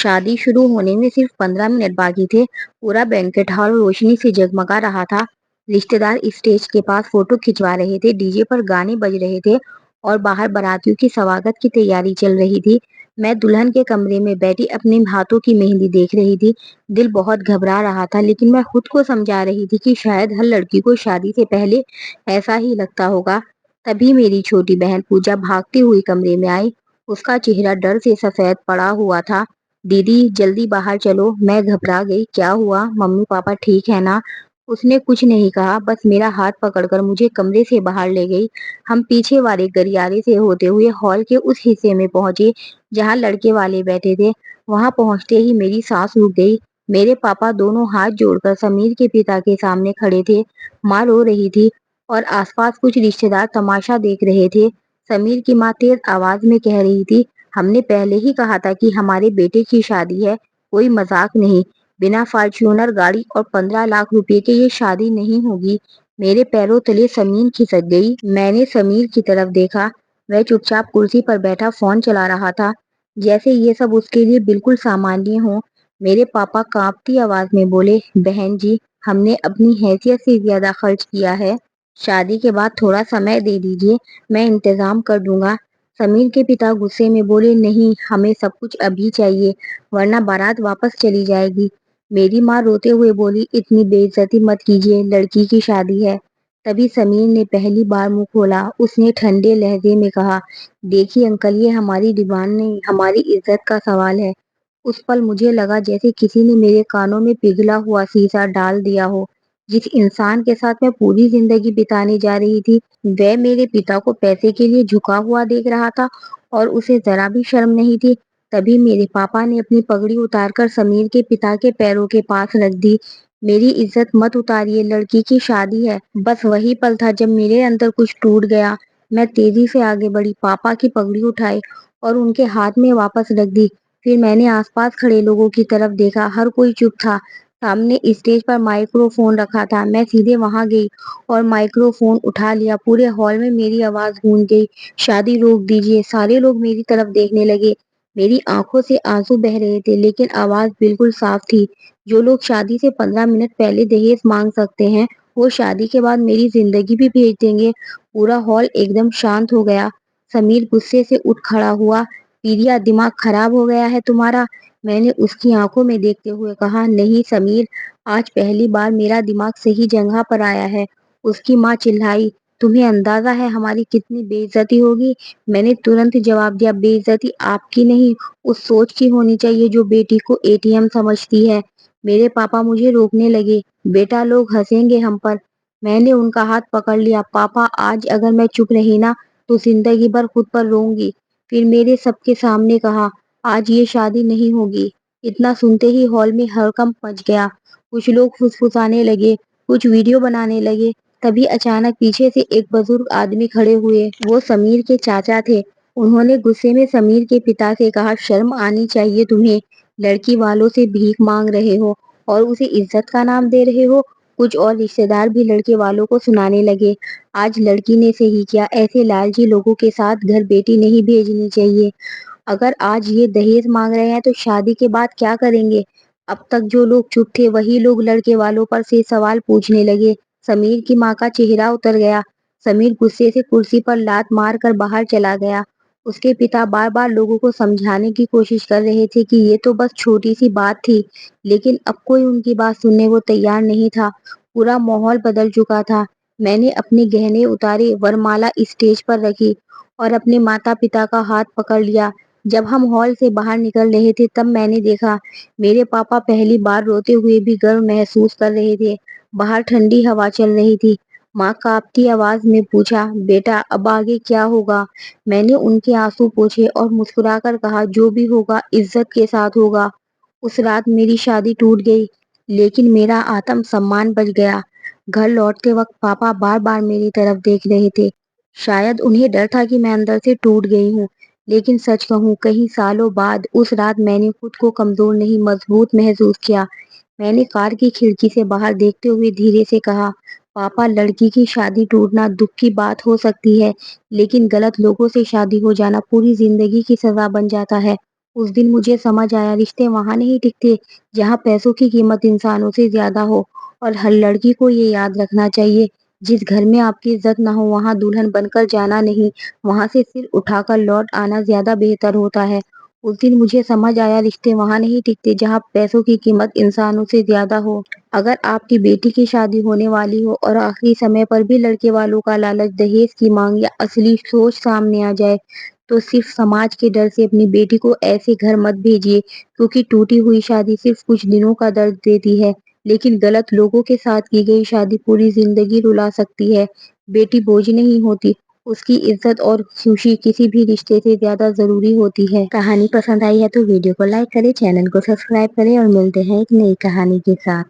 शादी शुरू होने में सिर्फ 15 मिनट बाकी थे। पूरा बैंकेट हॉल रोशनी से जगमगा रहा था। रिश्तेदार स्टेज के पास फोटो खिंचवा रहे थे, डीजे पर गाने बज रहे थे और बाहर बारातियों की स्वागत की तैयारी चल रही थी। मैं दुल्हन के कमरे में बैठी अपने हाथों की मेहंदी देख रही थी। दिल बहुत घबरा रहा था, लेकिन मैं खुद को समझा रही थी कि शायद हर लड़की को शादी से पहले ऐसा ही लगता होगा। तभी मेरी छोटी बहन पूजा भागती हुई कमरे में आई। उसका चेहरा डर से सफेद पड़ा हुआ था। दीदी जल्दी बाहर चलो। मैं घबरा गई। क्या हुआ? मम्मी पापा ठीक है ना? उसने कुछ नहीं कहा, बस मेरा हाथ पकड़कर मुझे कमरे से बाहर ले गई। हम पीछे वाले गलियारे से होते हुए हॉल के उस हिस्से में पहुंचे जहां लड़के वाले बैठे थे। वहां पहुंचते ही मेरी सांस रुक गई। मेरे पापा दोनों हाथ जोड़कर समीर के पिता के सामने खड़े थे। माँ रो रही थी और आसपास कुछ रिश्तेदार तमाशा देख रहे थे। समीर की माँ तेज आवाज में कह रही थी, हमने पहले ही कहा था कि हमारे बेटे की शादी है, कोई मजाक नहीं। बिना फॉर्च्यूनर गाड़ी और 15 लाख रुपए के ये शादी नहीं होगी। मेरे पैरों तले जमीन खिसक गई। मैंने समीर की तरफ देखा। वह चुपचाप कुर्सी पर बैठा फोन चला रहा था, जैसे ये सब उसके लिए बिल्कुल सामान्य हो। मेरे पापा कांपती आवाज में बोले, बहन जी, हमने अपनी हैसियत से ज्यादा खर्च किया है। शादी के बाद थोड़ा समय दे दीजिए, मैं इंतजाम कर दूंगा। समीर के पिता गुस्से में बोले, नहीं, हमें सब कुछ अभी चाहिए, वरना बारात वापस चली जाएगी। मेरी माँ रोते हुए बोली, इतनी बेइज्जती मत कीजिए, लड़की की शादी है। तभी समीर ने पहली बार मुंह खोला। उसने ठंडे लहजे में कहा, देखिए अंकल, ये हमारी डिमांड नहीं, हमारी इज्जत का सवाल है। उस पल मुझे लगा जैसे किसी ने मेरे कानों में पिघला हुआ शीशा डाल दिया हो। जिस इंसान के साथ मैं पूरी जिंदगी बिताने जा रही थी, वह मेरे पिता को पैसे के लिए झुका हुआ देख रहा था और उसे जरा भी शर्म नहीं थी। तभी मेरे पापा ने अपनी पगड़ी उतारकर समीर के पिता के पैरों के पास रख दी। मेरी इज्जत मत उतारिए, लड़की की शादी है। बस वही पल था जब मेरे अंदर कुछ टूट गया। मैं तेजी से आगे बढ़ी, पापा की पगड़ी उठाई और उनके हाथ में वापस रख दी। फिर मैंने आसपास खड़े लोगों की तरफ देखा, हर कोई चुप था। सामने स्टेज पर माइक्रोफोन रखा था। मैं सीधे वहां गई और माइक्रोफोन उठा लिया। पूरे हॉल में मेरी आवाज गूंज गई, शादी रोक दीजिए। सारे लोग मेरी तरफ देखने लगे। मेरी आंखों से आंसू बह रहे थे, लेकिन आवाज बिल्कुल साफ थी। जो लोग शादी से 15 मिनट पहले दहेज मांग सकते हैं, वो शादी के बाद मेरी जिंदगी भी भेज देंगे। पूरा हॉल एकदम शांत हो गया। समीर गुस्से से उठ खड़ा हुआ। पीरिया, दिमाग खराब हो गया है तुम्हारा? मैंने उसकी आंखों में देखते हुए कहा, नहीं समीर, आज पहली बार मेरा दिमाग सही जगह पर आया है। उसकी माँ चिल्लाई, तुम्हें अंदाजा है हमारी कितनी बेइज्जती होगी? मैंने तुरंत जवाब दिया, बेइज्जती आपकी नहीं, उस सोच की होनी चाहिए जो बेटी को एटीएम समझती है। मेरे पापा मुझे रोकने लगे, बेटा लोग हंसेंगे हम पर। मैंने उनका हाथ पकड़ लिया, पापा आज अगर मैं चुप रही ना तो जिंदगी भर खुद पर रोऊंगी। फिर मेरे सबके सामने कहा, आज ये शादी नहीं होगी। इतना सुनते ही हॉल में हड़कंप मच गया। कुछ लोग फुसफुसाने लगे, कुछ वीडियो बनाने लगे। तभी अचानक पीछे से एक बुजुर्ग आदमी खड़े हुए। वो समीर के चाचा थे। उन्होंने गुस्से में समीर के पिता से कहा, शर्म आनी चाहिए तुम्हें, लड़की वालों से भीख मांग रहे हो और उसे इज्जत का नाम दे रहे हो। कुछ और रिश्तेदार भी लड़के वालों को सुनाने लगे, आज लड़की ने सही किया, ऐसे लालची लोगों के साथ घर बेटी नहीं भेजनी चाहिए। अगर आज ये दहेज मांग रहे हैं तो शादी के बाद क्या करेंगे? अब तक जो लोग चुप थे वही लोग लड़के वालों पर से सवाल पूछने लगे। समीर की माँ का चेहरा उतर गया। समीर गुस्से से कुर्सी पर लात मार कर बाहर चला गया। उसके पिता बार बार लोगों को समझाने की कोशिश कर रहे थे कि ये तो बस छोटी सी बात थी, लेकिन अब कोई उनकी बात सुनने को तैयार नहीं था। पूरा माहौल बदल चुका था। मैंने अपने गहने उतारे, वरमाला स्टेज पर रखी और अपने माता पिता का हाथ पकड़ लिया। जब हम हॉल से बाहर निकल रहे थे तब मैंने देखा, मेरे पापा पहली बार रोते हुए भी गर्व महसूस कर रहे थे। बाहर ठंडी हवा चल रही थी। माँ कांपती आवाज में पूछा, बेटा अब आगे क्या होगा? मैंने उनके आंसू पोंछे और मुस्कुराकर कहा, जो भी होगा इज्जत के साथ होगा। उस रात मेरी शादी टूट गई, लेकिन मेरा आत्म सम्मान बच गया। घर लौटते वक्त पापा बार बार मेरी तरफ देख रहे थे। शायद उन्हें डर था कि मैं अंदर से टूट गई हूँ। लेकिन सच कहूँ, कई सालों बाद उस रात मैंने खुद को कमजोर नहीं, मजबूत महसूस किया। मैंने कार की खिड़की से बाहर देखते हुए धीरे से कहा, पापा, लड़की की शादी टूटना दुख की बात हो सकती है, लेकिन गलत लोगों से शादी हो जाना पूरी जिंदगी की सजा बन जाता है। اس دن مجھے سمجھ آیا رشتے وہاں نہیں ٹکتے جہاں پیسوں کی قیمت انسانوں سے زیادہ ہو، اور ہر لڑکی کو یہ یاد رکھنا چاہیے جس گھر میں آپ کی عزت نہ ہو وہاں دلہن بن کر جانا نہیں، وہاں سے صرف اٹھا کر لوٹ آنا زیادہ بہتر ہوتا ہے۔ اس دن مجھے سمجھ آیا رشتے وہاں نہیں ٹکتے جہاں پیسوں کی قیمت انسانوں سے زیادہ ہو۔ اگر آپ کی بیٹی کی شادی ہونے والی ہو اور آخری سمے پر بھی لڑکے والوں کا لالچ، دہیز کی مانگ یا اصلی سوچ سامنے آ جائے تو صرف سماج کے ڈر سے اپنی بیٹی کو ایسے گھر مت بھیجیے، کیونکہ ٹوٹی ہوئی شادی صرف کچھ دنوں کا درد دیتی ہے لیکن غلط لوگوں کے ساتھ کی گئی شادی پوری زندگی رلا سکتی ہے۔ بیٹی بوجھ نہیں ہوتی، اس کی عزت اور خوشی کسی بھی رشتے سے زیادہ ضروری ہوتی ہے۔ کہانی پسند آئی ہے تو ویڈیو کو لائک کریں، چینل کو سبسکرائب کریں اور ملتے ہیں ایک نئی کہانی کے ساتھ۔